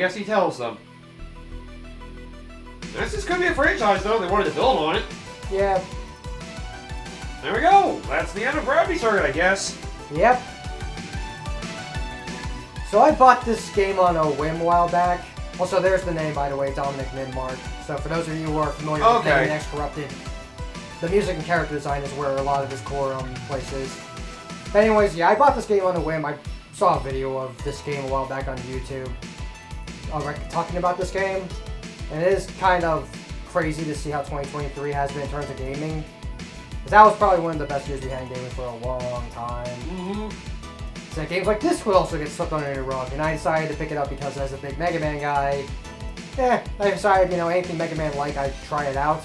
guess he tells them. This could be a franchise, though. They wanted to build on it. Yeah. There we go. That's the end of Gravity Circuit, I guess. Yep. So I bought this game on a whim a while back. Also, there's the name, by the way, Dominic Nidmark. So for those of you who are familiar with Mega Man X Corrupted, the music and character design is where a lot of his core place is. But anyways, yeah, I bought this game on a whim. I saw a video of this game a while back on YouTube talking about this game. And it is kind of crazy to see how 2023 has been in terms of gaming. Because that was probably one of the best years we had in gaming for a long time. Mm-hmm. So games like this would also get swept under the rug. And I decided to pick it up because as a big Mega Man guy, I decided, anything Mega Man-like, I'd try it out.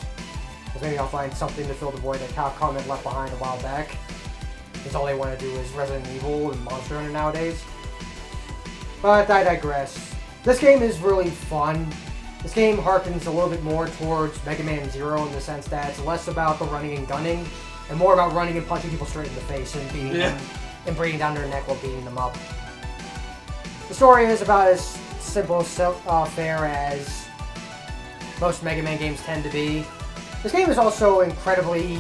Because maybe I'll find something to fill the void that Capcom had left behind a while back. Because all they want to do is Resident Evil and Monster Hunter nowadays. But I digress. This game is really fun. This game harkens a little bit more towards Mega Man Zero in the sense that it's less about the running and gunning, and more about running and punching people straight in the face and beating them, and breathing down their neck while beating them up. The story is about as simple fair as most Mega Man games tend to be. This game is also incredibly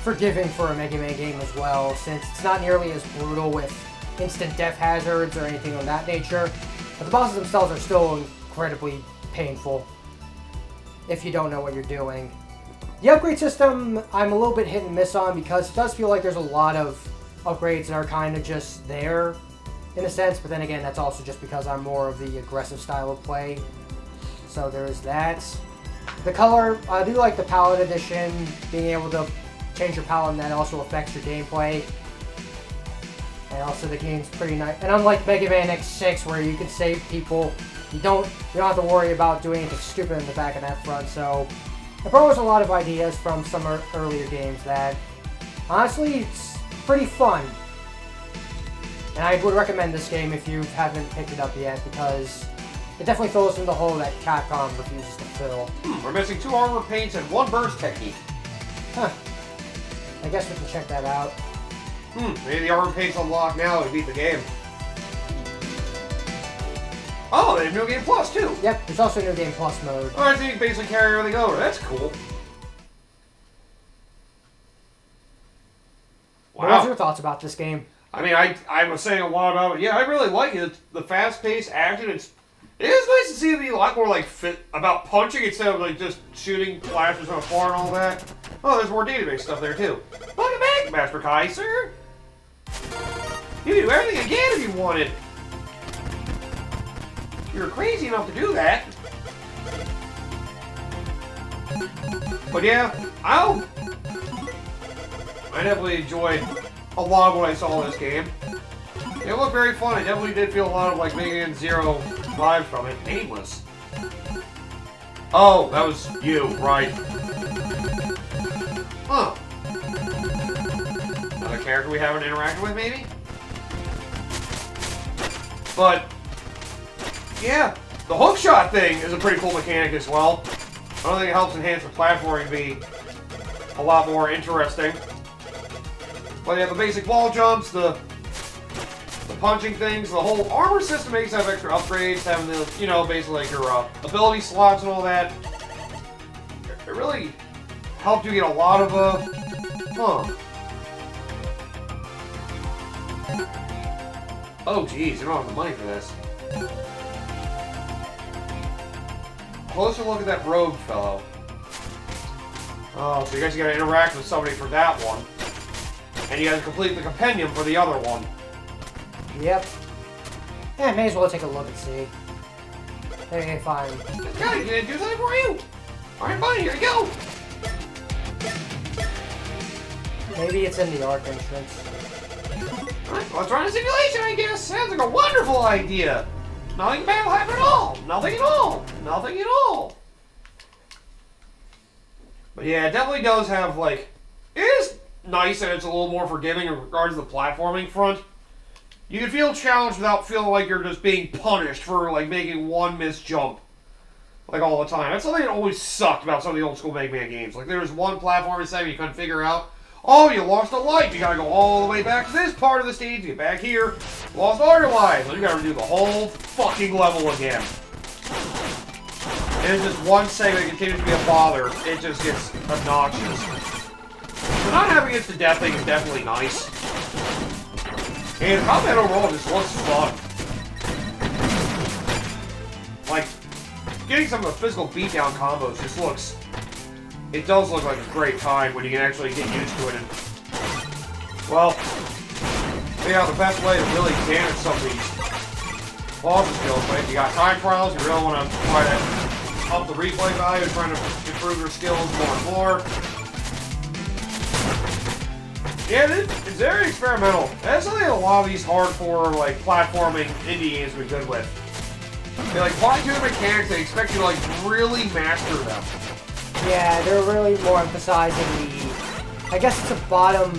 forgiving for a Mega Man game as well, since it's not nearly as brutal with instant death hazards or anything of that nature, but the bosses themselves are still incredibly painful if you don't know what you're doing. The upgrade system, I'm a little bit hit and miss on because it does feel like there's a lot of upgrades that are kind of just there in a sense, but then again, that's also just because I'm more of the aggressive style of play. So there's that. The color, I do like the palette edition, being able to change your palette, and that also affects your gameplay. And also the game's pretty nice. And unlike Mega Man X6 where you can save people, you don't have to worry about doing anything stupid in the back of that front. So it borrows a lot of ideas from some earlier games that honestly it's pretty fun. And I would recommend this game if you haven't picked it up yet because it definitely fills in the hole that Capcom refuses to fill. We're missing 2 armor paints and 1 burst technique. Huh. I guess we can check that out. Maybe the armor paint's unlocked now to beat the game. Oh, they have New Game Plus, too. Yep, there's also New Game Plus mode. Alright, so you can basically carry everything over. That's cool. Wow. What are your thoughts about this game? I mean, I was saying a lot about it. Yeah, I really like it. The fast-paced action, it is nice to see it be a lot more, about punching instead of, just shooting flashes from afar and all that. Oh, there's more database stuff there, too. Welcome back, Master Kai, sir. You can do everything again if you wanted. You're crazy enough to do that. But yeah, I definitely enjoyed a lot of what I saw in this game. It looked very fun. It definitely did feel a lot of Mega Man Zero vibes from it. Nameless. Oh, that was you, right. Huh. Another character we haven't interacted with, maybe? But yeah, the hookshot thing is a pretty cool mechanic as well. I don't think it helps enhance the platforming be a lot more interesting. But yeah, the basic wall jumps, the punching things, the whole armor system makes have extra upgrades, having the, basically your ability slots and all that. It really helped you get a lot of, Oh geez, you don't have the money for this. Closer look at that rogue fellow. Oh, so you guys gotta interact with somebody for that one. And you gotta complete the compendium for the other one. Yep. Yeah, may as well take a look and see. Okay, fine. This guy can do something for you! Alright, buddy, here you go! Maybe it's in the arc entrance. Alright, let's run a simulation, I guess! Sounds like a wonderful idea! Nothing bad will happen at all! Nothing at all! Nothing at all! But yeah, it definitely does have, it is nice that it's a little more forgiving in regards to the platforming front. You can feel challenged without feeling like you're just being punished for, making one missed jump. All the time. That's something that always sucked about some of the old school Mega Man games. There was one platforming segment you couldn't figure out. oh, you lost a life. You gotta go all the way back to this part of the stage to get back here. Lost all your lives. So you gotta redo the whole fucking level again. And it's just one segment that continues to be a bother. It just gets obnoxious. So not having it to death thing is definitely nice. And combat overall just looks fun. Like, getting some of the physical beatdown combos just looks... It does look like a great time when you can actually get used to it. And, well, figure out the best way to really damage some of these boss skills. But if you got time trials, you really want to try to up the replay value, trying to improve your skills more and more. Yeah, it's very experimental. That's something a lot of these hardcore, like, platforming indie games would be good with. They like fine-tune mechanics, they expect you to like really master them. Yeah, they're really more emphasizing the... I guess it's a bottom...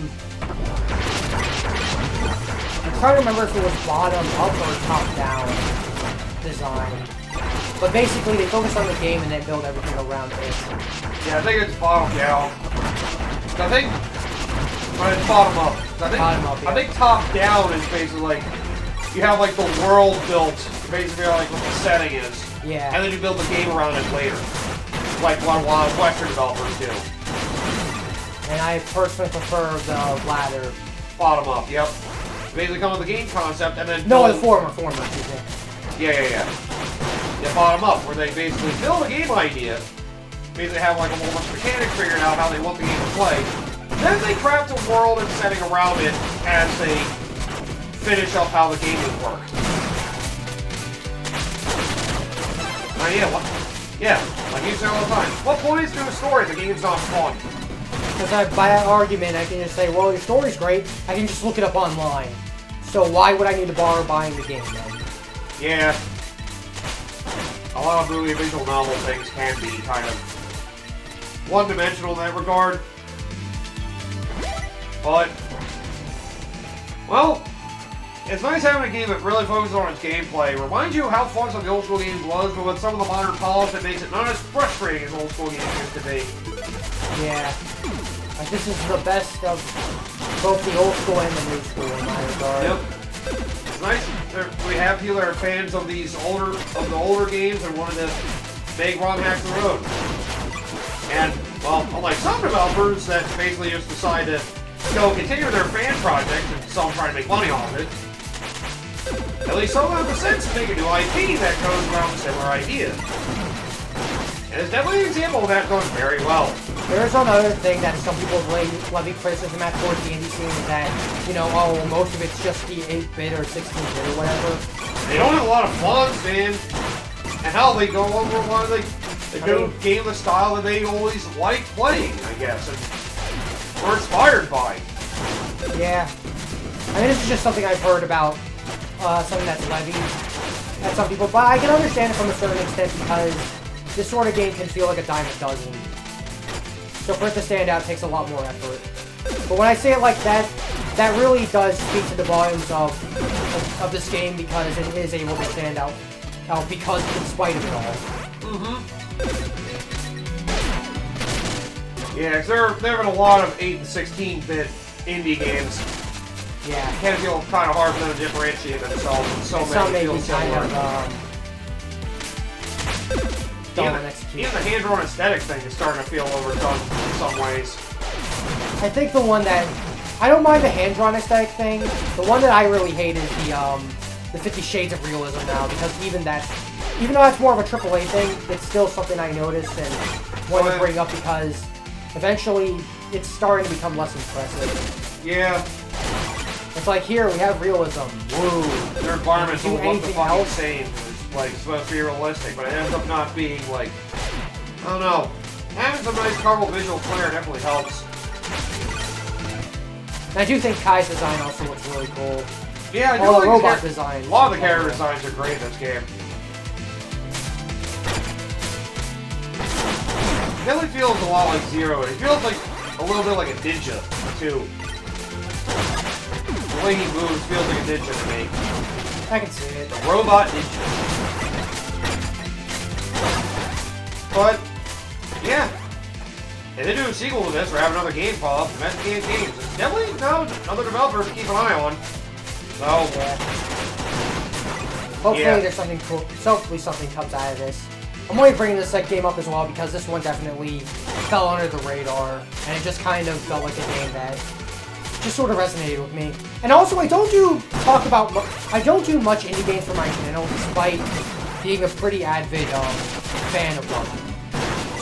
I'm trying to remember if it was bottom up or top down design. But basically, they focus on the game and then build everything around it. Yeah, I think it's bottom down. I think... Well, it's bottom up. Bottom up, yeah. I think top down is basically like... You have like the world built, basically like what the setting is. Yeah. And then you build the game around it later. Like what a lot of Western developers do. And I personally prefer the latter. Bottom up, yep. Basically come with the game concept and then... No, build... the former, excuse me. Yeah. Yeah, bottom up, where they basically build a game idea. Basically have like a whole bunch of mechanics figured out how they want the game to play. Then they craft a world and setting around it as they finish up how the game would work. Yeah, like you say all the time. What point is to a story if the game's not fun? Because by that argument, I can just say, well, your story's great, I can just look it up online. So why would I need to bother buying the game then? Yeah. A lot of movie visual novel things can be kind of one-dimensional in that regard. But, well, it's nice having a game that really focuses on its gameplay. Reminds you of how fun some of the old school games was, but with some of the modern polish that makes it not as frustrating as old school games used to be. Yeah. Like, this is the best of both the old school and the new school in my regard. Yep. It's nice. We have people that are fans of the older games and wanted to make Ron hack the road. And, well, unlike some developers that basically just decide to continue their fan project and some try to make money off it, at least some have the sense to make a new IP that goes around a similar idea. And it's definitely an example of that going very well. There's another thing that some people levy criticism at towards the indie scene is that, you know, oh, most of it's just the 8-bit or 16-bit or whatever. They don't have a lot of fun, man. And hell, they go over one of the game the style that they always like playing, I guess, and were inspired by. Yeah. I mean, this is just something I've heard about, something that's levied at some people, but I can understand it from a certain extent because this sort of game can feel like a dime a dozen. So for it to stand out takes a lot more effort. But when I say it like that, that really does speak to the volumes of this game because it is able to stand out because in spite of it all. Yeah, because there have been a lot of 8 and 16-bit indie games. Yeah. It can feel kind of hard for them to differentiate themselves in so many fields similar. Even the hand-drawn aesthetic thing is starting to feel overdone in some ways. I think the one that... I don't mind the hand-drawn aesthetic thing. The one that I really hate is the 50 Shades of Realism now, because even though that's more of a AAA thing, it's still something I noticed and want to bring up because eventually it's starting to become less impressive. Yeah. It's like, here, we have realism. Woo. Their environments Do will look the anything fucking else? same. It's like supposed to be realistic, but it ends up not being like... I don't know. Having some nice colorful visual flair definitely helps. And I do think Kai's design also looks really cool. Yeah, I do all like the robot designs. A lot of the character designs are great in this game. It definitely feels a lot like Zero. It feels like a little bit like a ninja, too. The way he moves feels like a ninja to me. I can see it. A robot ninja. But, yeah. If they do a sequel to this or have another game pop up, Investigate Games, it's definitely another developer to keep an eye on. So, Yeah. Hopefully Yeah. there's something cool. Hopefully something comes out of this. I'm only bringing this game up as well because this one definitely fell under the radar, and it just kind of felt like a game that just sort of resonated with me. And also, I don't do much indie games for my channel, despite being a pretty avid fan of them.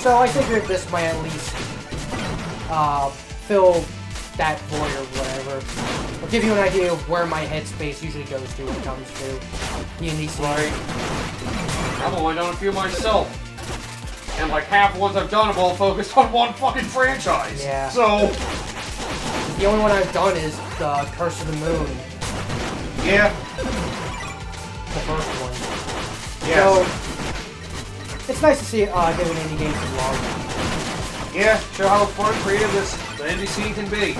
So I figured this might at least fill that void or whatever. I'll give you an idea of where my headspace usually goes to when it comes to the indie scene. right. I've only done a few myself. And like half the ones I've done have all focused on one fucking franchise. Yeah. So, The only one I've done is the Curse of the Moon, yeah. the first one. Yeah. So, it's nice to see give an indie game some love. Yeah, show how fun and creative the indie scene can be.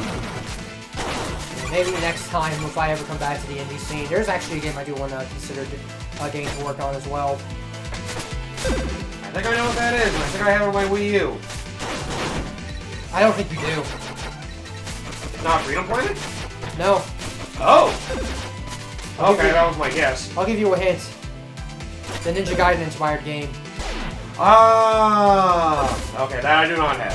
Maybe next time, if I ever come back to the indie scene, there's actually a game I do want to consider a game to work on as well. I think I know what that is, and I think I have it on my Wii U. I don't think you do. It's not Freedom Planet? No. Oh! Okay, that was my guess. I'll give you a hint. The Ninja Gaiden inspired game. Ah! Okay, that I do not have.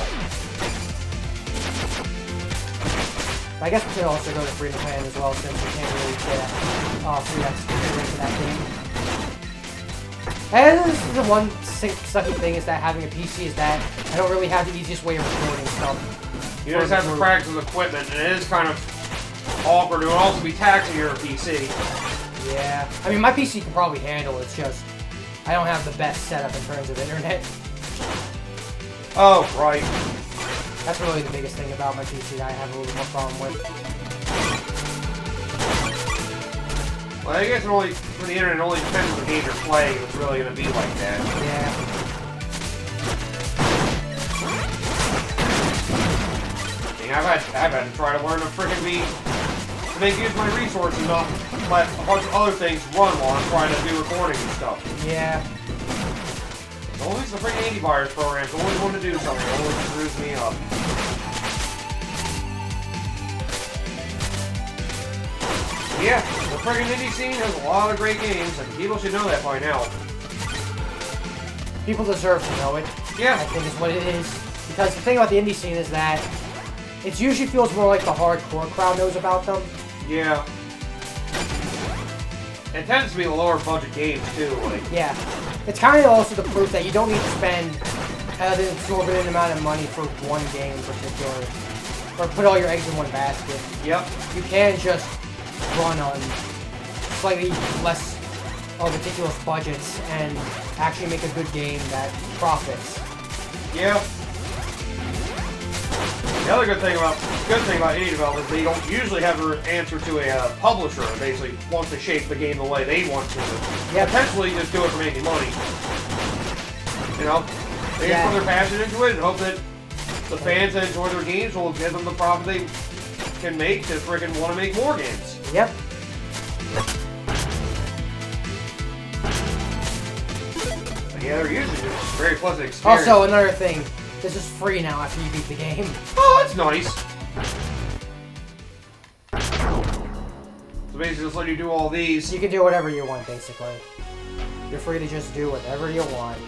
I guess we could also go to Freedom Planet as well, since we can't really get free access to that game. And this is the one sucky thing is that having a PC is that I don't really have the easiest way of recording stuff. You just have to practice with equipment, and it is kind of awkward. It would also be taxing your PC. Yeah. I mean, my PC can probably handle it, it's just I don't have the best setup in terms of internet. Oh, right. That's really the biggest thing about my PC that I have a little bit more problem with. Well, I guess it only, for the internet, it only depends on the game you're playing if it's really going to be like that. Yeah. I mean, I've had to try to learn to freaking make use of my resources and not let a bunch of other things run while I'm trying to do recording and stuff. Yeah. Always the freaking antivirus programs always want to do something, always screws me up. Yeah, the freaking indie scene has a lot of great games, and people should know that by now. People deserve to know it. Yeah. I think is what it is. Because the thing about the indie scene is that it usually feels more like the hardcore crowd knows about them. Yeah. It tends to be the lower budget games too, like. Yeah. It's kind of also the proof that you don't need to spend an exorbitant amount of money for one game in particular. Or put all your eggs in one basket. Yep. You can just run on slightly less ridiculous budgets and actually make a good game that profits. Yeah. The other good thing about indie developers is they don't usually have to answer to a publisher that basically wants to shape the game the way they want to. Yeah. Potentially just do it for making money. You know? They just put their passion into it and hope that the fans that enjoy their games will give them the profit they can make to freaking want to make more games. Yep. But yeah, they're usually just a very pleasant experience. Also, another thing. This is free now after you beat the game. Oh, that's nice. So basically, just let you do all these. You can do whatever you want, basically. You're free to just do whatever you want.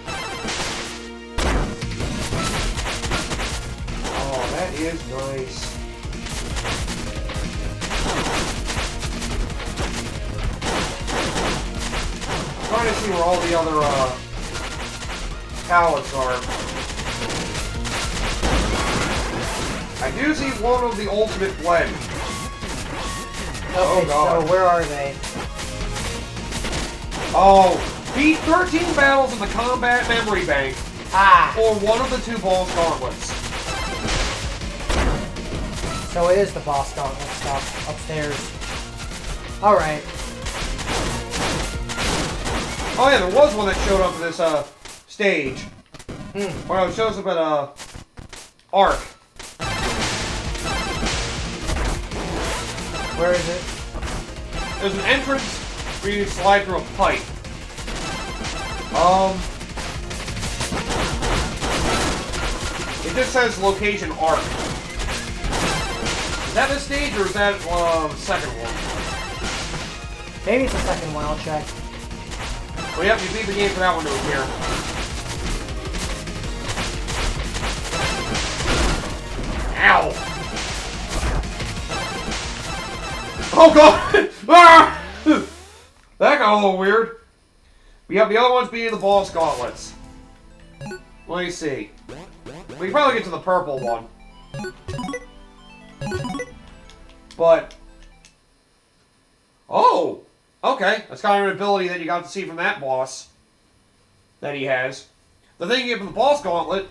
Oh, that is nice. I'm trying to see where all the other pallets are. I do see one of the ultimate blend. Okay, God. so where are they? Oh, beat 13 battles in the combat memory bank, Ah! or one of the 2 boss gauntlets. So it is the boss gauntlet stuff upstairs. Alright. Oh yeah, there was one that showed up at this stage. Or no, it shows up at Ark. Where is it? There's an entrance where you slide through a pipe. It It just says location arc. Is that this stage or is that the second one? Maybe it's the second one, I'll check. Well, yep, you beat the game for that one to appear. Ow! Oh god! Ah! That got a little weird. We have the other ones being the boss gauntlets. Let me see. We can probably get to the purple one. But... Oh! Okay, that's kind of an ability that you got to see from that boss. That he has. The thing you get from the boss gauntlet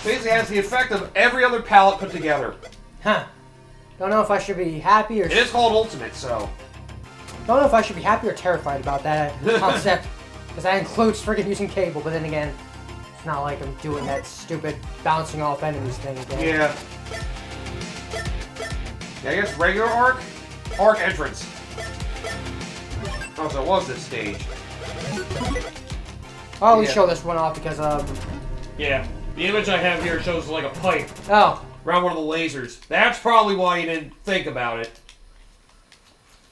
basically has the effect of every other palette put together. Huh. Don't know if I should be happy or... It is called Ultimate, so... Don't know if I should be happy or terrified about that concept. Because that includes freaking using cable, but then again, it's not like I'm doing that stupid bouncing off enemies thing again. Yeah. Yeah, I guess regular arc? Arc entrance. Oh, so it was this stage. I'll at least show this one off because, Yeah. The image I have here shows like a pipe Oh. around one of the lasers. That's probably why you didn't think about it.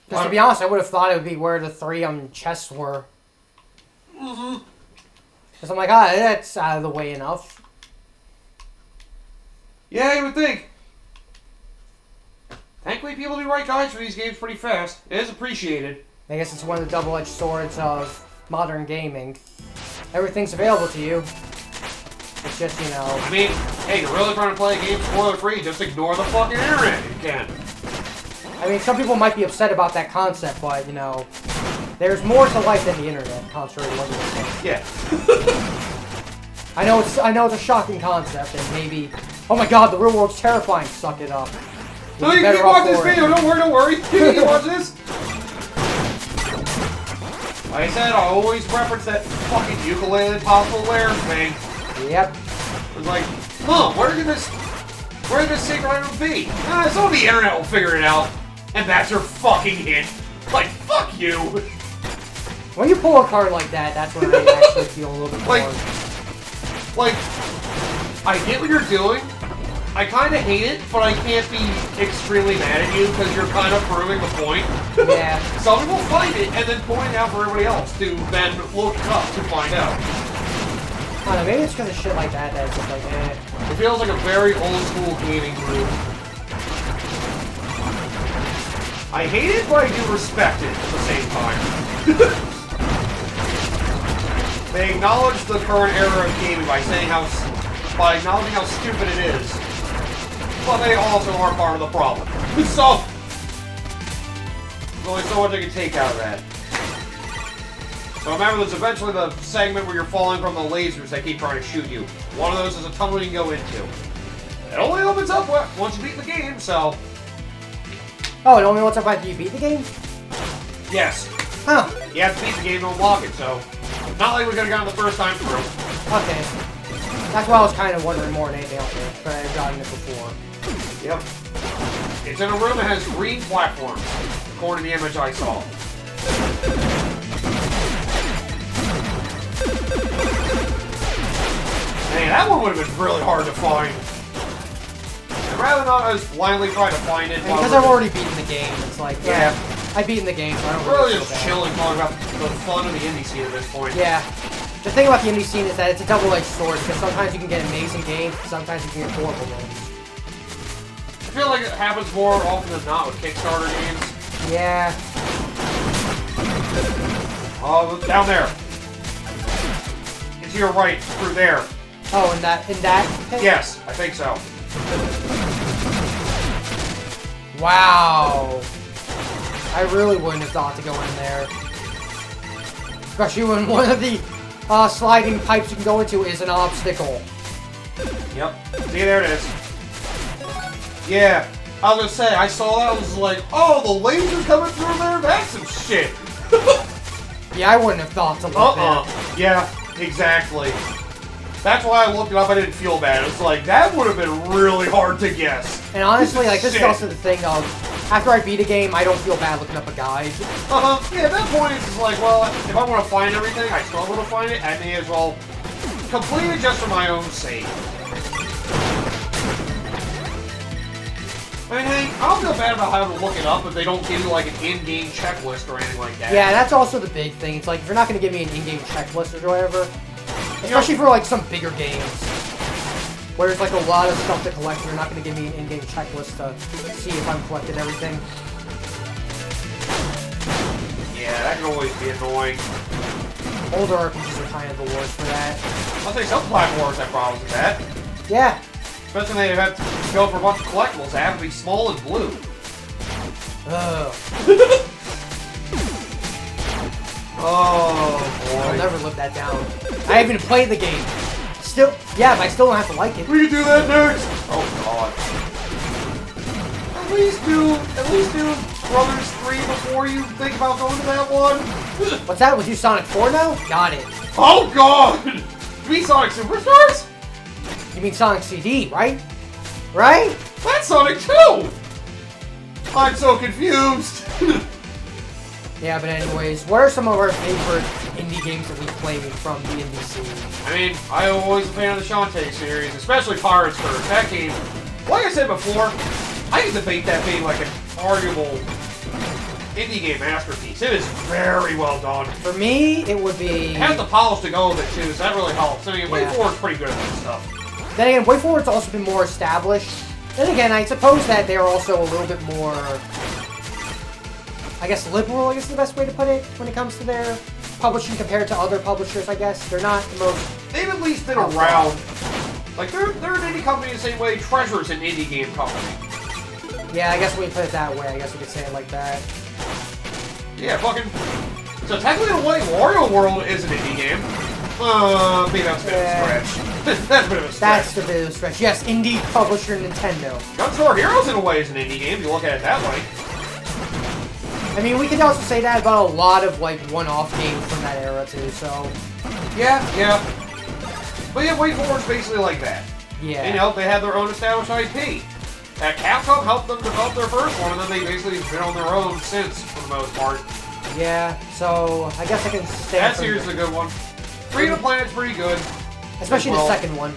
Because to be honest, I would have thought it would be where the 3 chests were. Mm-hmm. Because I'm like, that's out of the way enough. Yeah, you would think. Thankfully, people do write guides for these games pretty fast. It is appreciated. I guess it's one of the double-edged swords of modern gaming. Everything's available to you. It's just, you know... I mean, hey, you're really trying to play a game spoiler-free, just ignore the fucking internet if you can. I mean, some people might be upset about that concept, but, you know... There's more to life than the internet, contrary to what you were saying. Yeah. I know it's a shocking concept, and maybe... Oh my god, the real world's terrifying. Suck it up. No, you can watch this video, don't worry. You can watch this. Like I said, I always reference that fucking ukulele possible lair thing. Yep. It was like, Mom, where did this secret item be? Some of the internet will figure it out. And that's your fucking hint. Like, fuck you. When you pull a card like that, that's when I actually feel a little bit more... Like, I get what you're doing. I kind of hate it, but I can't be extremely mad at you because you're kind of proving the point. Yeah. Some people find it and then point it out for everybody else to then look it up to find out. I don't know, maybe it's because of shit like that that's just like, eh. It feels like a very old school gaming move. I hate it, but I do respect it at the same time. They acknowledge the current era of gaming by by acknowledging how stupid it is. But they also are part of the problem. So, there's only so much I can take out of that. So remember, there's eventually the segment where you're falling from the lasers that keep trying to shoot you. One of those is a tunnel you can go into. It only opens up once you beat the game, so... Oh, it only opens up after you beat the game? Yes. Huh. You have to beat the game to unlock it, so... Not like we could have gotten the first time through. Okay. That's why I was kind of wondering more than anything else, but I've gotten it before. Yep. It's in a room that has green platforms, according to the image I saw. Hey, that one would have been really hard to find. I'd rather not as blindly try to find it. Because I've already beaten the game, it's like, yeah, I've beaten the game, so I don't really feel just bad. chilling talking about the fun of the indie scene at this point. Yeah. The thing about the indie scene is that it's a double-edged sword, because sometimes you can get amazing games, sometimes you can get horrible games. I feel like it happens more often than not with Kickstarter games. Yeah. Oh, down there. It's to your right, through there. Oh, in that pit? Yes, I think so. Wow. I really wouldn't have thought to go in there. Especially when one of the sliding pipes you can go into is an obstacle. Yep. See, there it is. Yeah. I was gonna say, I saw that, I was like, oh, the laser's coming through there? That's some shit. Yeah, I wouldn't have thought to look there. Yeah, exactly. That's why I looked it up, I didn't feel bad. It's like, that would have been really hard to guess. And honestly, like, this is also the thing of, after I beat a game, I don't feel bad looking up a guide. Yeah, at that point, it's just like, well, if I want to find everything, I struggle to find it, I may as well complete it just for my own sake. I mean, hey, I don't feel bad about having to look it up if they don't give you like an in-game checklist or anything like that. Yeah, that's also the big thing. It's like, if you're not going to give me an in-game checklist or whatever, especially for like some bigger games, where there's like a lot of stuff to collect, and you're not going to give me an in-game checklist to see if I'm collecting everything. Yeah, that can always be annoying. Older RPGs are kind of the worst for that. I'll say some platformers have problems with that. Yeah. Especially when they have to go for a bunch of collectibles that have to be small and blue. Ugh. Oh, boy. I'll never live that down. I haven't even played the game. Still, yeah, but I still don't have to like it. We can do that next! Oh, God. At least do Brothers 3 before you think about going to that one. What's that? Was you Sonic 4 now? Got it. Oh, God! You mean Sonic Superstars? You mean Sonic CD, right? Right? That's Sonic 2! I'm so confused. Yeah, but anyways, what are some of our favorite indie games that we played from the indie scene? I mean, I'm always a fan of the Shantae series, especially Pirates Curse. That game, like I said before, I can debate that being like an arguable indie game masterpiece. It is very well done. For me, it would be... It has the polish to go with it too, so that really helps. I mean, Way Forward's pretty good at that stuff. Then again, Way Forward's also been more established. Then again, I suppose that they're also a little bit more, I guess, liberal, I guess is the best way to put it, when it comes to their publishing compared to other publishers, I guess. They're not the most... They've at least been around. Like, they're an indie company the same way Treasure's an indie game company. Yeah, I guess when you put it that way, I guess we could say it like that. Yeah, fucking... So technically the way Wario World is an indie game. Maybe that's a bit of a stretch. That's a bit of a stretch. That's a bit of a stretch. Yes, indie publisher Nintendo. Gunstar Heroes in a way is an indie game, if you look at it that way. I mean, we could also say that about a lot of, like, one-off games from that era, too, so... Yeah. But yeah, Way Forward's basically like that. Yeah. You know, they have their own established IP. Capcom helped them develop their first one, and then they basically have been on their own since, for the most part. Yeah, so I guess I can stay. That series is a good one. Freedom Planet's pretty good. Especially the second one.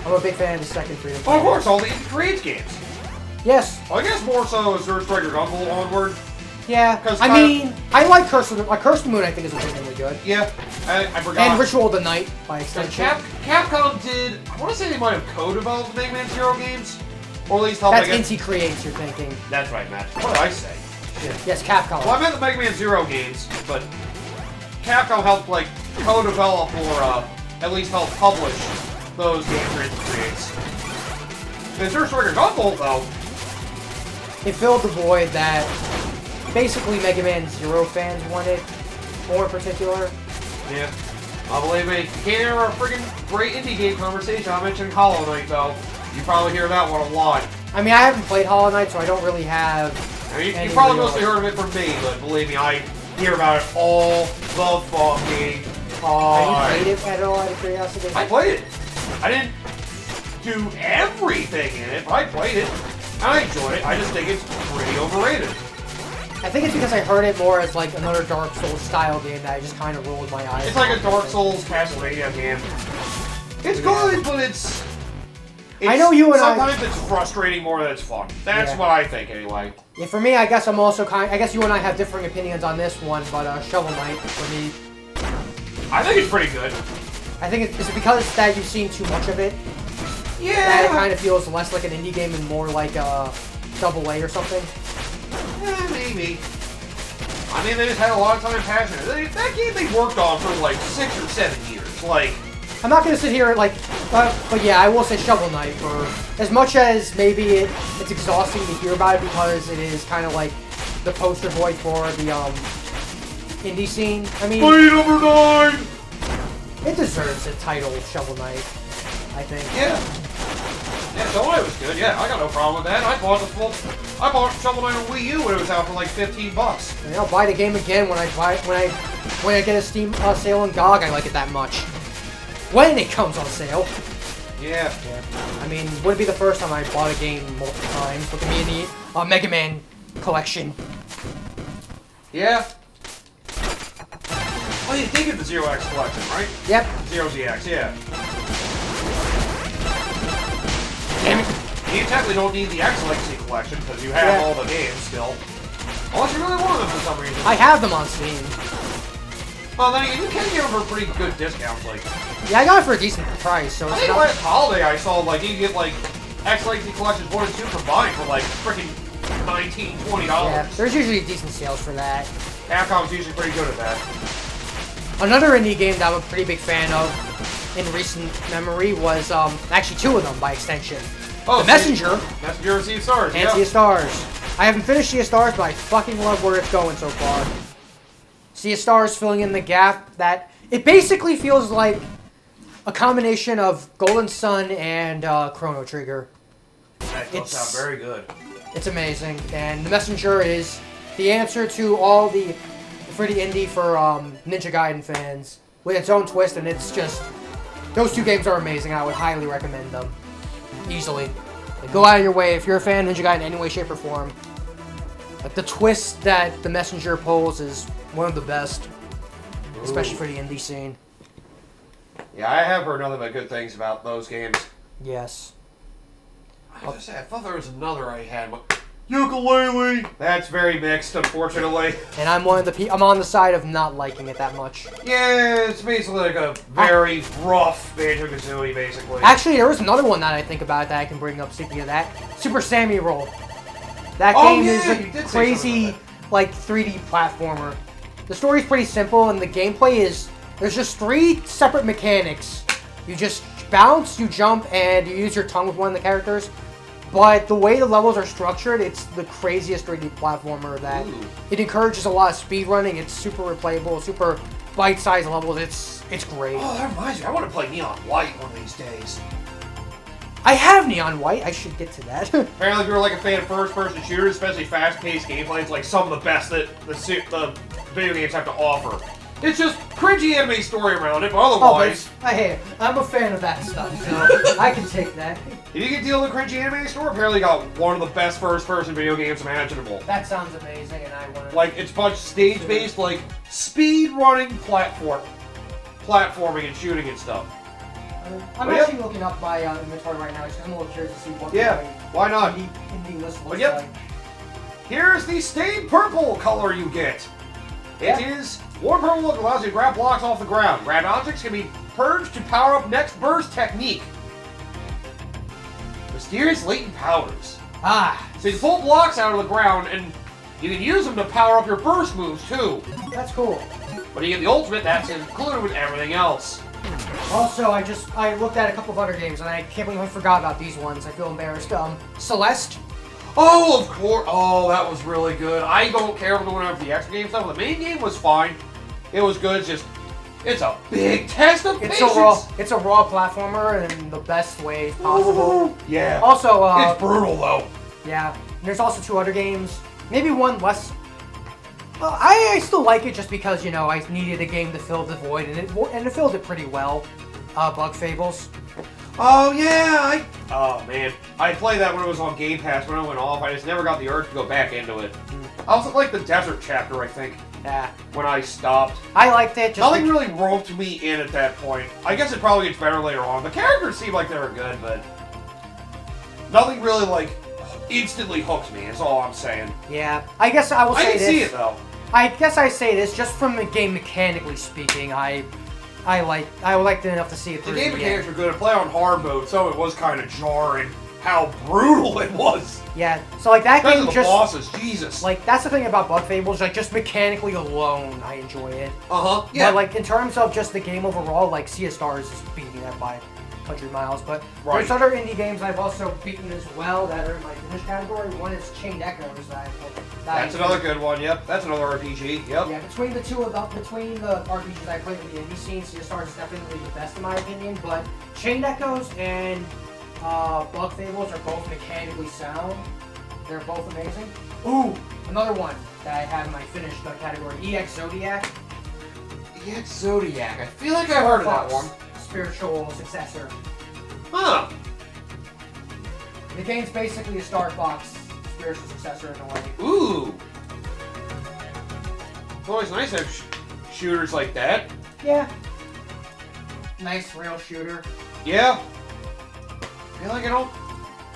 I'm a big fan of the second Freedom Oh, Planet. of course, all the Indie Creates games. Yes. Well, I guess more so is Zero Striker Gunvolt Onward. Yeah. I mean, I like Curse of the Moon, I think, is really good. Yeah, I forgot. And Ritual of the Night, by extension. Capcom did, I want to say they might have co-developed Mega Man Zero games. Or at least helped, That's Inti Creates, you're thinking. That's right, Matt. What did I say? Shit. Yes, Capcom. Well, I meant the Mega Man Zero games, but Capcom helped, like, co-develop or at least help publish those games for Inti Creates. And Zero Striker Gunvolt, though, it filled the void that basically Mega Man Zero fans wanted, more in particular. Yeah. I believe me. You can't hear a friggin' great indie game conversation. I mentioned Hollow Knight, though. You probably hear that one a lot. I mean, I haven't played Hollow Knight, so I don't really have... I mean, you probably mostly heard of it from me, but believe me, I hear about it all the fucking time. Have you played it at all, out of curiosity? I played it. I didn't do everything in it, but I played it. I enjoyed it. I just think it's pretty overrated. I think it's because I heard it more as like another Dark Souls style game that I just kind of rolled my eyes. It's like a Dark Souls Castlevania game. It's good, but it's I know you and sometimes it's frustrating more than it's fun. That's what I think, anyway. Yeah, for me, I guess I'm also I guess you and I have differing opinions on this one, but Shovel Knight for me. I think it's pretty good. I think it's because that you've seen too much of it. Yeah. That it kind of feels less like an indie game and more like a AA or something. Yeah, maybe. I mean, they just had a lot of time and passion. That game they worked on for like 6 or 7 years. Like, I'm not gonna sit here like, but yeah, I will say Shovel Knight for as much as maybe it's exhausting to hear about it because it is kind of like the poster boy for the indie scene. I mean, number 9. It deserves a title, Shovel Knight. I think. Yeah. Yeah, Shovel Knight was good. Yeah, I got no problem with that. I bought Shovel Knight on Wii U when it was out for like $15. And I'll buy the game again when I get a Steam sale on GOG. I like it that much. When it comes on sale. Yeah. I mean, wouldn't be the first time I bought a game multiple times. Look at me in the Mega Man collection. Yeah. Well, you did get the Zero X collection, right? Yep. Zero ZX, yeah. Damn it. You technically don't need the X Legacy Collection because you have all the games still. Unless you really want them for some reason. I have them on Steam. Well, then again, you can get them for pretty good discounts. Like, Yeah, I got it for a decent price, so I it's think not... last holiday I saw like you can get like X Legacy Collections 1 and 2 combined for like freaking $19, $20. Yeah, there's usually decent sales for that. Capcom's usually pretty good at that. Another indie game that I'm a pretty big fan of in recent memory was actually two of them by extension. Oh, The Messenger Messenger of Sea of Stars. and Yeah. Sea of Stars. I haven't finished Sea of Stars, but I fucking love where it's going so far. Sea of Stars filling in the gap that it basically feels like a combination of Golden Sun and Chrono Trigger. That does sound very good. It's amazing, and The Messenger is the answer to all the pretty indie for Ninja Gaiden fans with its own twist, and it's just those two games are amazing. I would highly recommend them easily. Like, go out of your way if you're a fan of Ninja Gaiden in any way, shape, or form. Like the twist that The Messenger pulls is one of the best, especially for the indie scene. Yeah, I have heard nothing but good things about those games. Yes. I was gonna say, I thought there was another I had. Yooka-Laylee! That's very mixed, unfortunately. And I'm I'm on the side of not liking it that much. Yeah, it's basically like a very rough Banjo-Kazooie, basically. Actually, there was another one that I think about that I can bring up, speaking of that. Super Sammy Roll. That Oh, game yeah, is you a did say something crazy, about like, 3D platformer. The story's pretty simple, and the gameplay is... There's just 3 separate mechanics. You just bounce, you jump, and you use your tongue with one of the characters. But the way the levels are structured, it's the craziest 3D platformer that... Ooh. It encourages a lot of speed running. It's super replayable, super bite-sized levels. It's great. Oh, that reminds me. I want to play Neon White one of these days. I have Neon White. I should get to that. Apparently, if you're like a fan of first-person shooters, especially fast-paced gameplay, it's like some of the best that the video games have to offer. It's just cringy anime story around it, but otherwise... I'm a fan of that stuff, so I can take that. If you can deal with cringy anime story, apparently got one of the best first-person video games imaginable. That sounds amazing, and I want to... Like, it's a bunch of stage-based, like, speed-running platforming and shooting and stuff. I'm But actually looking up my inventory right now, because I'm a little curious to see what Why not? indie list looks Yep. like. Here's the stained purple color you get. It is warm purple look allows you to grab blocks off the ground. Grab objects can be purged to power up next burst technique. Mysterious latent powers. Ah, So you can pull blocks out of the ground and you can use them to power up your burst moves too. that's cool. But you get the ultimate, that's included with everything else. Also, I looked at a couple of other games, and I can't believe I forgot about these ones. I feel embarrassed. Celeste. Oh, of course. Oh, that was really good. I don't care for the one over the extra game stuff. The main game was fine. It was good. It's just, it's a big test of It's patience. a raw platformer in the best way possible. Yeah. Also, It's brutal though. yeah, there's also 2 other games. Maybe one less. Well, I still like it just because, you know, I needed a game to fill the void, and it filled it pretty well. Bug Fables. Oh yeah. Oh man. I played that when it was on Game Pass when it went off. I just never got the urge to go back into it. I also like the desert chapter, I think, Yeah, when I stopped. I liked it. Just Nothing really roped me in at that point. I guess it probably gets better later on. The characters seemed like they were good, but nothing really like instantly hooked me. Is all I'm saying. Yeah, I guess I will I say can this. see it though. I guess I say this just from the game mechanically speaking. I liked it enough to see it The through. game to the mechanics end. were good. I play on hard mode, so it was kind of jarring how brutal it was. Yeah, so like that Especially game the just bosses, Jesus. like that's the thing about Bug Fables. Like just mechanically alone, I enjoy it. Yeah. But like in terms of just the game overall, like Sea of Stars is beating that by 100 miles. But Right. there's other indie games I've also beaten as well that are in my finish category. One is Chained Echoes That's another good one. Yep. That's another RPG. Yep. Yeah, between the RPGs I played in the indie scene, Sea of Stars is definitely the best in my opinion. But Chained Echoes and Bug Fables are both mechanically sound. They're both amazing. Ooh, another one that I have in my finished category, EX Zodiac. EX Zodiac. I feel like I heard of that one. Spiritual successor. Huh. The game's basically a Star Fox spiritual successor in a way. Ooh. It's always nice to have shooters like that. Yeah. Nice rail shooter. Yeah. I feel like I don't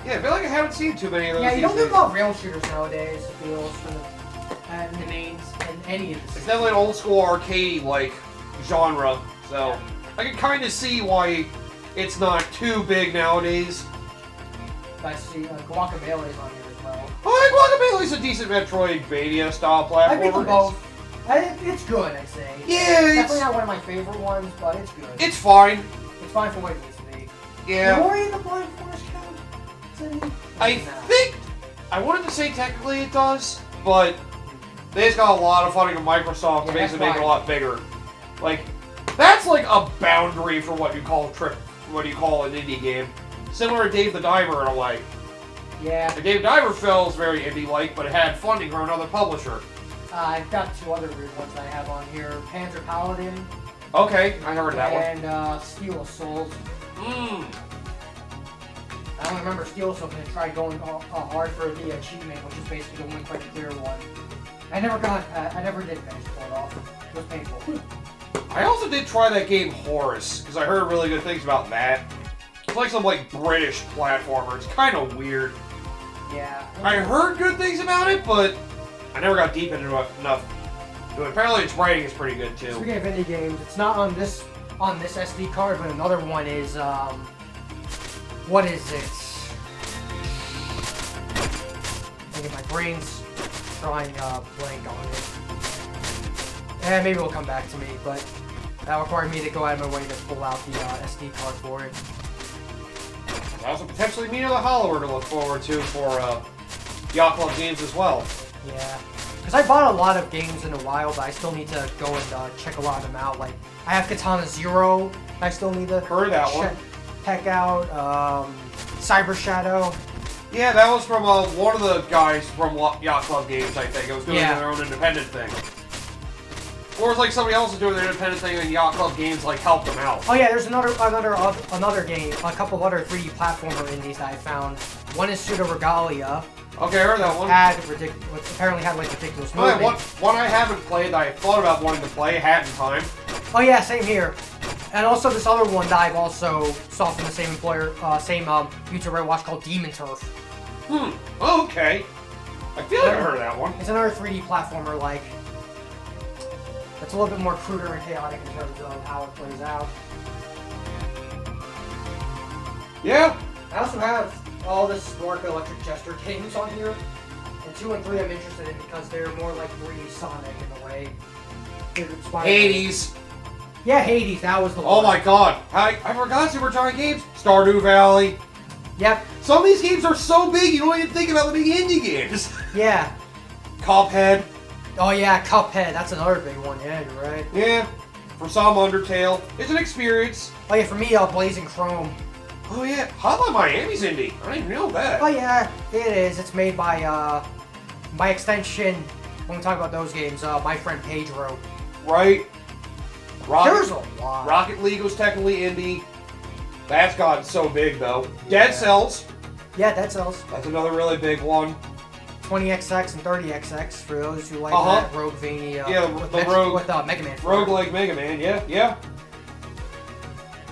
Yeah, I feel like I haven't seen too many of those. Yeah, you don't these get days. about rail shooters nowadays. It feels for the mains in any of the It's systems. definitely an old school arcade like genre, so I can kind of see why it's not too big nowadays. I see Guacamelee on here as well. Oh, Guacamele's a decent Metroidvania style platformer. I beat them both. It's good, I'd say. Yeah, Definitely it's not one of my favorite ones, but it's good. it's fine. It's fine for what it needs to be. Yeah, Ori and the Blind Forest count? Is that any? I No. think I wanted to say technically it does, but they just got a lot of funding from Microsoft to Yeah, basically that's make it a why. lot bigger. Like that's like a boundary for what you call an indie game. Similar to Dave the Diver in a way. Yeah. The Dave Diver feels very indie-like, but it had funding from another publisher. I've got two other weird ones I have on here. Panzer Paladin Okay, I heard of that one. and Steel Assault. Mmm. I only remember Steel Assault and I tried going hard for the achievement, which is basically the one quick clear one. I never did manage to pull it off. It was painful. I also did try that game Horus, because I heard really good things about that. It's like some like British platformer. It's kind of weird. Yeah. I heard good things about it, but I never got deep into it enough. But apparently its writing is pretty good too. Speaking of indie games, it's not on this SD card, but another one is what is it? I think my brain's drawing a blank on it. And maybe it'll come back to me, but that required me to go out of my way to pull out the SD card for it. I also potentially Mina the Hollower to look forward to for Yacht Club games as well. Yeah. Because I bought a lot of games in a while, but I still need to go and check a lot of them out. Like, I have Katana Zero, I still need to Heard of that one. check out. Cyber Shadow. Yeah, that was from one of the guys from Yacht Club games, I think. It was doing Yeah. their own independent thing. Or it's like somebody else is doing their independent thing and Yacht Club games like helped them out. Oh yeah, there's another game, a couple of other 3D platformer indies that I found. One is Pseudo Regalia. Okay, I heard that one. Apparently had like ridiculous Oh, yeah, movement. one I haven't played that I thought about wanting to play, hadn't time. Oh yeah, same here. And also this other one that I've also saw from the same employer, YouTuber I watched called Demon Turf. Oh, okay. I feel like I heard of that one. It's another 3D platformer like. It's a little bit more cruder and chaotic in terms of how it plays out. Yeah. I also have all the Spark Electric Jester games on here. And 2 and 3 I'm interested in because they're more like 3D Sonic in a way. They're inspired- Hades. Yeah, Hades, that was the one. Oh my god. I forgot Super Giant Games. Stardew Valley. Yep, Some of these games are so big you don't even think about them being indie games. yeah. Cuphead. Oh yeah, Cuphead, that's another big one, yeah, you're right. Yeah. For some, Undertale. It's an experience. Oh yeah, for me, Blazing Chrome. Oh yeah. Hotline Miami's indie. I didn't even know that. Oh yeah, it is. It's made by extension, when we talk about those games, my friend Pedro. Right. There's a lot. Rocket League was technically indie. That's gotten so big though. Dead Cells. Yeah, Dead Cells. That's another really big one. 20XX and 30XX for those who like Uh-huh. that Roguevania. Yeah, with the Rogue- with Mega Man. Roguelike Mega Man, yeah.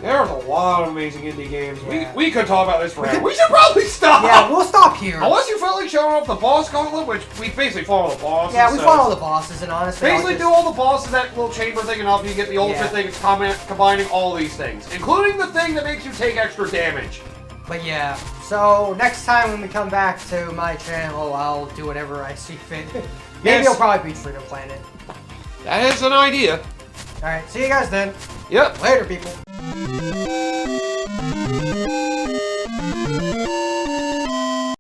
There's a lot of amazing indie games. Yeah. We could talk about this forever. We should probably stop! Yeah, we'll stop here. Unless you felt like showing off the boss gauntlet, which we basically follow the bosses. Yeah, we so follow the bosses, and honestly, I'll basically just- do all the bosses, that little chamber thing, and up you get the ultimate Yeah. thing. It's combining all these things, including the thing that makes you take extra damage. But yeah, so next time when we come back to my channel, I'll do whatever I see fit. Maybe Yes. I'll probably beat Freedom Planet. That is an idea. Alright, see you guys then. Yep. Later, people.